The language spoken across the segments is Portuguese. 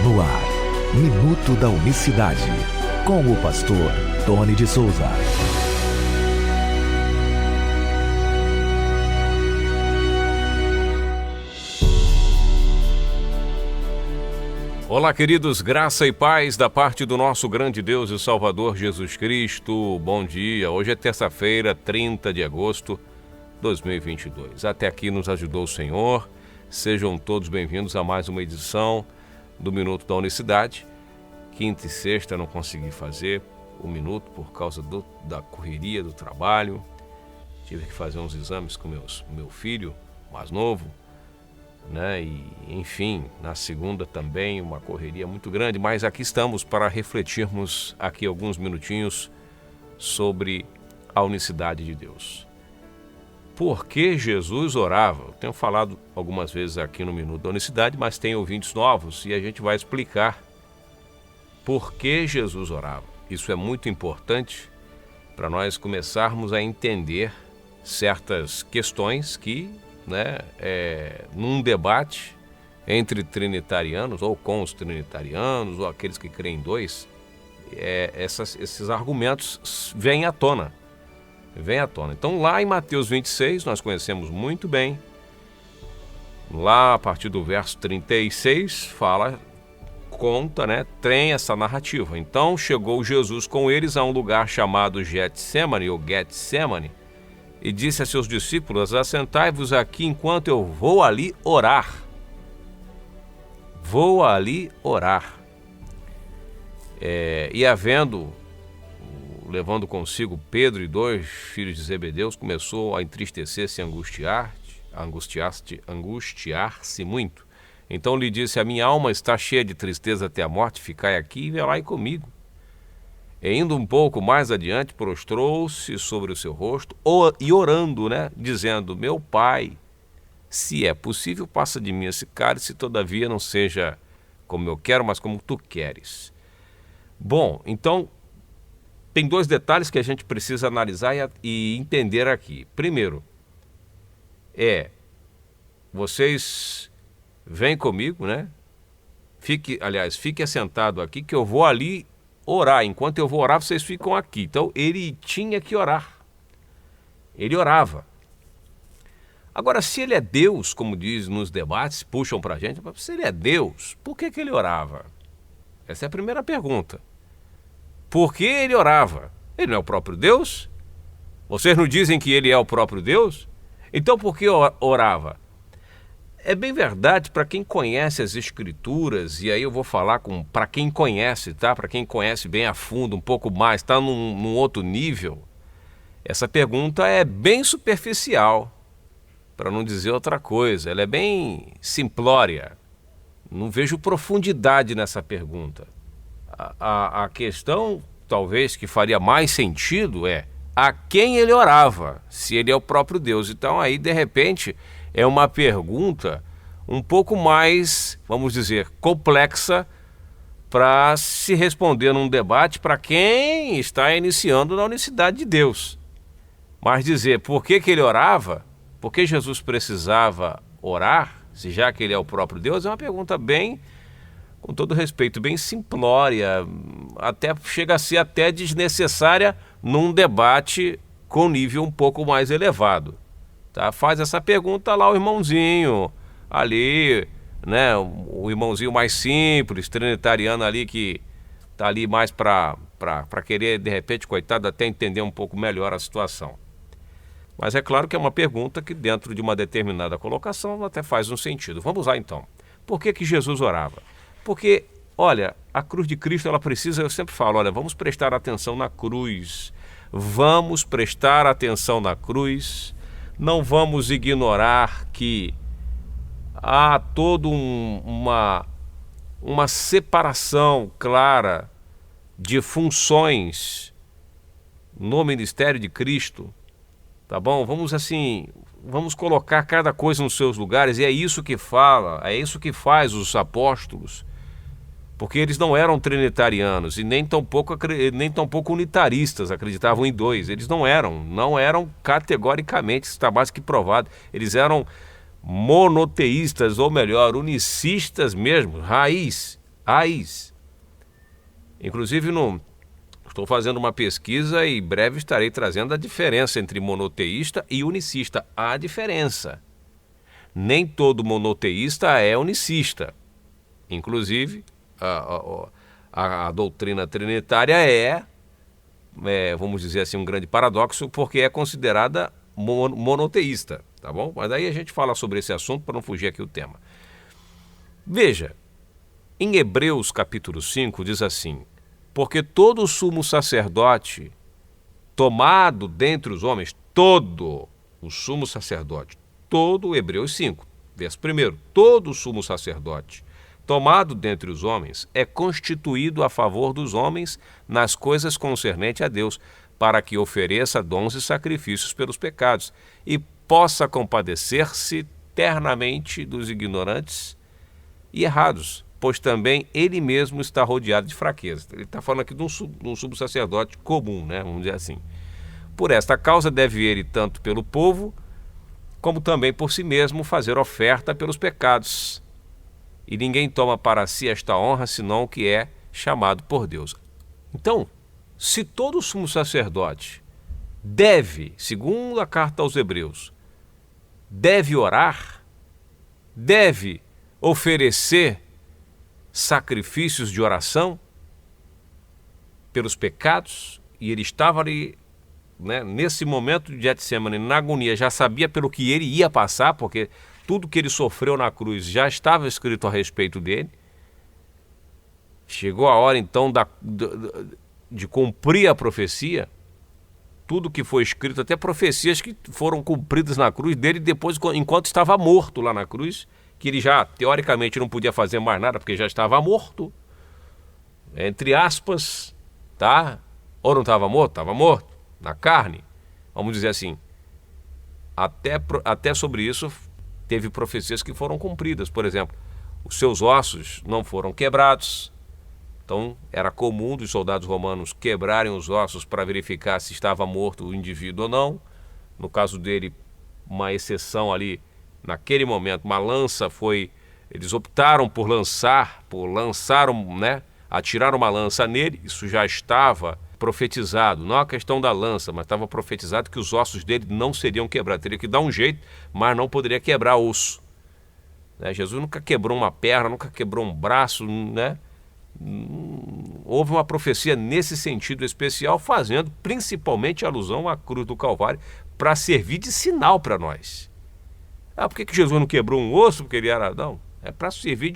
No ar, Minuto da Unicidade, com o pastor Tony de Souza. Olá, queridos, graça e paz da parte do nosso grande Deus e Salvador Jesus Cristo. Bom dia, hoje é terça-feira, 30 de agosto de 2022. Até aqui nos ajudou o Senhor. Sejam todos bem-vindos a mais uma edição do Minuto da Unicidade. Quinta e sexta não consegui fazer o minuto por causa da correria do trabalho. Tive que fazer uns exames com meu filho mais novo, né? E, enfim, na segunda também uma correria muito grande, mas aqui estamos para refletirmos aqui alguns minutinhos sobre a unicidade de Deus. Por que Jesus orava? Eu tenho falado algumas vezes aqui no Minuto da Unicidade, mas tem ouvintes novos e a gente vai explicar por que Jesus orava. Isso é muito importante para nós começarmos a entender certas questões que, num debate entre trinitarianos ou com os trinitarianos ou aqueles que creem em dois, esses argumentos vêm à tona. Então, lá em Mateus 26, nós conhecemos muito bem, lá a partir do verso 36, tem essa narrativa. Então, chegou Jesus com eles a um lugar chamado Getsemane, ou Getsemane, e disse a seus discípulos: assentai-vos aqui enquanto eu vou ali orar. Levando consigo Pedro e 2 filhos de Zebedeus, começou a entristecer-se e angustiar-se muito. Então lhe disse: a minha alma está cheia de tristeza até a morte, ficai aqui e velai comigo. E indo um pouco mais adiante, prostrou-se sobre o seu rosto e orando, dizendo: meu Pai, se é possível, passa de mim esse cálice, todavia não seja como eu quero, mas como tu queres. Bom, então tem dois detalhes que a gente precisa analisar e entender aqui. Primeiro, vocês vêm comigo, Fique assentado aqui que eu vou ali orar. Enquanto eu vou orar, vocês ficam aqui. Então, ele tinha que orar. Ele orava. Agora, se ele é Deus, como diz nos debates, puxam pra gente, se ele é Deus, por que ele orava? Essa é a primeira pergunta. Por que ele orava? Ele não é o próprio Deus? Vocês não dizem que ele é o próprio Deus? Então por que orava? É bem verdade para quem conhece as Escrituras, e aí eu vou falar para quem conhece, tá? Para quem conhece bem a fundo, um pouco mais, está num outro nível. Essa pergunta é bem superficial, para não dizer outra coisa. Ela é bem simplória. Não vejo profundidade nessa pergunta. A questão, talvez, que faria mais sentido é a quem ele orava, se ele é o próprio Deus. Então, aí, de repente, é uma pergunta um pouco mais, vamos dizer, complexa para se responder num debate para quem está iniciando na unicidade de Deus. Mas dizer por que ele orava, por que Jesus precisava orar, se já que ele é o próprio Deus, é uma pergunta bem, com todo respeito, bem simplória, até chega a ser até desnecessária num debate com nível um pouco mais elevado. Tá? Faz essa pergunta lá o irmãozinho ali, o irmãozinho mais simples, trinitariano ali, que está ali mais para querer, de repente, coitado, até entender um pouco melhor a situação. Mas é claro que é uma pergunta que dentro de uma determinada colocação até faz um sentido. Vamos lá então. Por que Jesus orava? Porque, olha, a cruz de Cristo, ela precisa, eu sempre falo, vamos prestar atenção na cruz. Vamos prestar atenção na cruz. Não vamos ignorar que há toda uma separação clara de funções no ministério de Cristo. Tá bom? Vamos colocar cada coisa nos seus lugares, e é isso que faz os apóstolos. Porque eles não eram trinitarianos e nem tampouco unitaristas, acreditavam em dois. Eles não eram categoricamente, está mais que provado. Eles eram monoteístas, ou melhor, unicistas mesmo, raiz. raiz. Inclusive, estou fazendo uma pesquisa e em breve estarei trazendo a diferença entre monoteísta e unicista. Há diferença. Nem todo monoteísta é unicista. Inclusive, a doutrina trinitária vamos dizer assim, um grande paradoxo, porque é considerada monoteísta, tá bom? Mas aí a gente fala sobre esse assunto para não fugir aqui o tema. Veja, em Hebreus capítulo 5 diz assim: porque todo sumo sacerdote tomado dentre os homens, todo o sumo sacerdote, todo Hebreus 5, verso 1, todo sumo sacerdote tomado dentre os homens é constituído a favor dos homens nas coisas concernentes a Deus, para que ofereça dons e sacrifícios pelos pecados e possa compadecer-se ternamente dos ignorantes e errados, pois também ele mesmo está rodeado de fraqueza. Ele está falando aqui de um subsacerdote comum, né? Vamos dizer assim. Por esta causa deve ele, tanto pelo povo, como também por si mesmo, fazer oferta pelos pecados. E ninguém toma para si esta honra, senão o que é chamado por Deus. Então, se todo sumo sacerdote deve, segundo a carta aos Hebreus, deve orar, deve oferecer sacrifícios de oração pelos pecados, e ele estava ali, né, nesse momento de Getsemane, na agonia, já sabia pelo que ele ia passar, porque tudo que ele sofreu na cruz já estava escrito a respeito dele. Chegou a hora então de cumprir a profecia, tudo que foi escrito, até profecias que foram cumpridas na cruz dele depois, enquanto estava morto lá na cruz, que ele já, teoricamente, não podia fazer mais nada, porque já estava morto, entre aspas, tá? Ou não estava morto? Estava morto, na carne, vamos dizer assim. Até sobre isso, teve profecias que foram cumpridas. Por exemplo, os seus ossos não foram quebrados. Então, era comum dos soldados romanos quebrarem os ossos para verificar se estava morto o indivíduo ou não. No caso dele, uma exceção ali, naquele momento, uma lança foi... Eles optaram por lançar, né, atirar uma lança nele. Isso já estava profetizado, não a questão da lança, mas estava profetizado que os ossos dele não seriam quebrados. Teria que dar um jeito, mas não poderia quebrar osso. Né? Jesus nunca quebrou uma perna, nunca quebrou um braço, né? Houve uma profecia nesse sentido especial, fazendo principalmente alusão à cruz do Calvário, para servir de sinal para nós. Por que Jesus não quebrou um osso? Porque ele era... Não, é para servir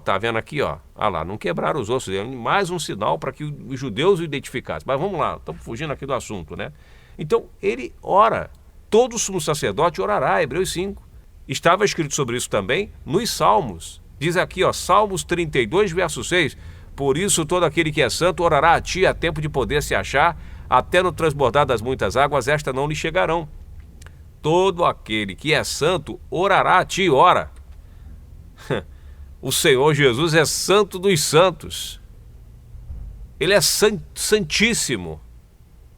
tá vendo aqui, ó lá, não quebraram os ossos, é mais um sinal para que os judeus o identificassem. Mas vamos lá, estamos fugindo aqui do assunto, né? Então, ele ora, todo sumo sacerdote orará, Hebreus 5. Estava escrito sobre isso também nos Salmos. Diz aqui, ó, Salmos 32, verso 6, por isso todo aquele que é santo orará a ti a tempo de poder se achar, até no transbordar das muitas águas, esta não lhe chegarão. Todo aquele que é santo orará a ti, ora. O Senhor Jesus é santo dos santos. Ele é santíssimo.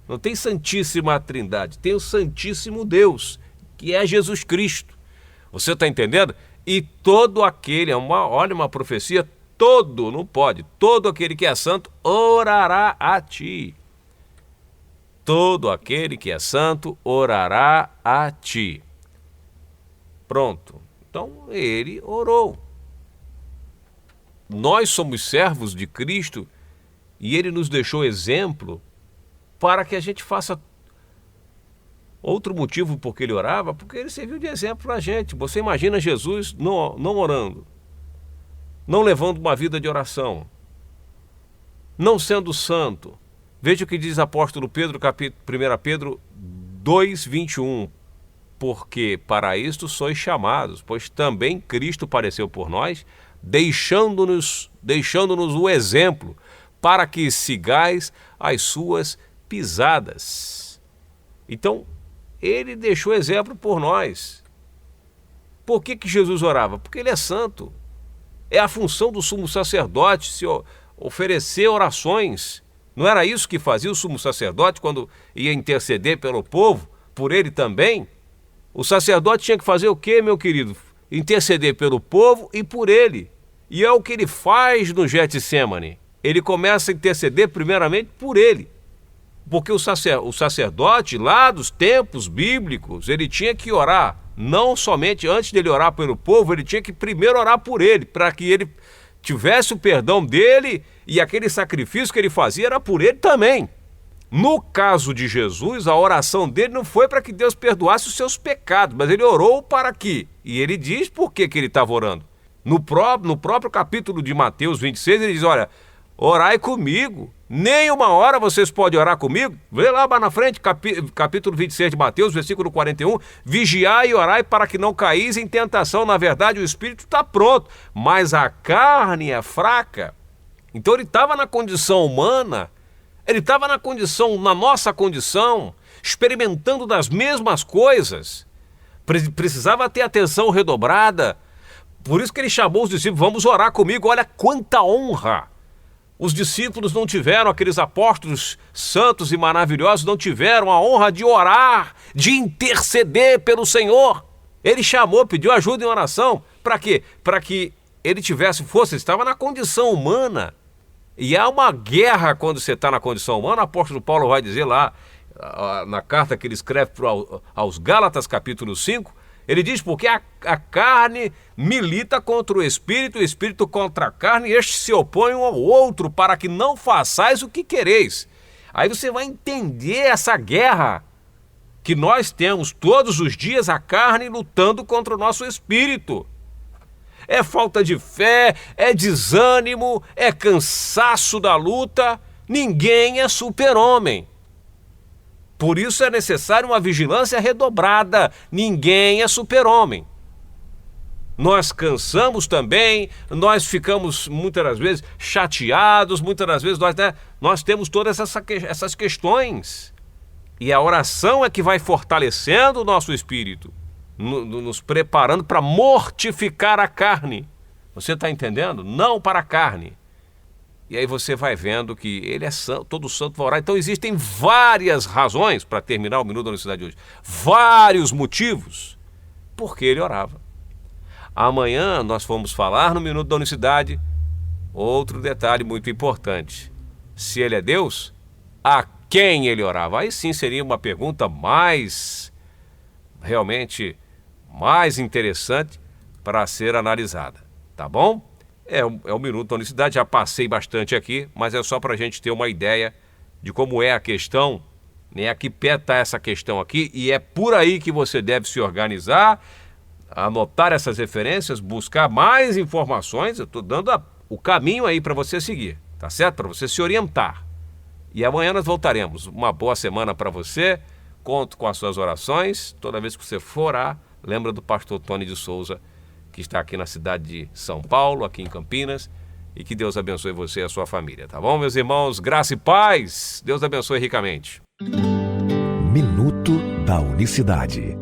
Não tem santíssima Trindade, tem o santíssimo Deus, que é Jesus Cristo. Você está entendendo? E todo aquele, olha uma profecia, não pode, todo aquele que é santo orará a ti. Todo aquele que é santo orará a ti. Pronto. Então ele orou. Nós somos servos de Cristo e ele nos deixou exemplo para que a gente faça. Outro motivo por que ele orava, porque ele serviu de exemplo para a gente. Você imagina Jesus não orando, não levando uma vida de oração, não sendo santo. Veja o que diz o apóstolo Pedro, 1 Pedro 2, 21. Porque para isto sois chamados, pois também Cristo padeceu por nós, deixando-nos o exemplo, para que sigais as suas pisadas. Então, ele deixou exemplo por nós. Por que Jesus orava? Porque ele é santo. É a função do sumo sacerdote se oferecer orações. Não era isso que fazia o sumo sacerdote quando ia interceder pelo povo, por ele também? O sacerdote tinha que fazer o quê, meu querido? Interceder pelo povo e por ele. E é o que ele faz no Getsêmani. Ele começa a interceder primeiramente por ele. Porque o sacerdote, lá dos tempos bíblicos, ele tinha que orar. Não somente antes dele orar pelo povo, ele tinha que primeiro orar por ele, para que ele tivesse o perdão dele, e aquele sacrifício que ele fazia era por ele também. No caso de Jesus, a oração dele não foi para que Deus perdoasse os seus pecados, mas ele orou para que. E ele diz por que ele estava orando. No próprio capítulo de Mateus 26, ele diz, olha, orai comigo. Nem uma hora vocês podem orar comigo. Vê lá na frente, capítulo 26 de Mateus, versículo 41. Vigiai e orai para que não caís em tentação. Na verdade, o espírito está pronto, mas a carne é fraca. Então ele estava na condição humana, ele estava na nossa condição, experimentando das mesmas coisas. Precisava ter atenção redobrada. Por isso que ele chamou os discípulos, vamos orar comigo. Olha quanta honra. Os discípulos não tiveram, aqueles apóstolos santos e maravilhosos, não tiveram a honra de orar, de interceder pelo Senhor. Ele chamou, pediu ajuda em oração. Para quê? Para que ele tivesse força, ele estava na condição humana. E há uma guerra quando você está na condição humana. O apóstolo Paulo vai dizer lá, na carta que ele escreve aos Gálatas, capítulo 5, ele diz, porque a carne milita contra o espírito contra a carne, e estes se opõem um ao outro, para que não façais o que quereis. Aí você vai entender essa guerra que nós temos todos os dias, a carne lutando contra o nosso espírito. É falta de fé, é desânimo, é cansaço da luta. Ninguém é super-homem. Por isso é necessário uma vigilância redobrada. Ninguém é super-homem. Nós cansamos também, nós ficamos muitas das vezes chateados, muitas das vezes nós temos todas essas questões. E a oração é que vai fortalecendo o nosso espírito, nos preparando para mortificar a carne. Você está entendendo? Não para a carne. E aí você vai vendo que ele é santo, todo santo vai orar. Então existem várias razões, para terminar o Minuto da Unicidade de hoje, vários motivos porque ele orava. Amanhã nós vamos falar no Minuto da Unicidade outro detalhe muito importante. Se ele é Deus, a quem ele orava? Aí sim seria uma pergunta realmente mais interessante para ser analisada, tá bom? É o Minuto da Unicidade, já passei bastante aqui, mas é só para a gente ter uma ideia de como é a questão, né? A que pé está essa questão aqui, e é por aí que você deve se organizar, anotar essas referências, buscar mais informações. Eu estou dando o caminho aí para você seguir, tá certo? Para você se orientar. E amanhã nós voltaremos. Uma boa semana para você, conto com as suas orações. Toda vez que você for orar, lembra do pastor Tony de Souza, que está aqui na cidade de São Paulo, aqui em Campinas, e que Deus abençoe você e a sua família, tá bom, meus irmãos? Graça e paz, Deus abençoe ricamente. Minuto da Unicidade.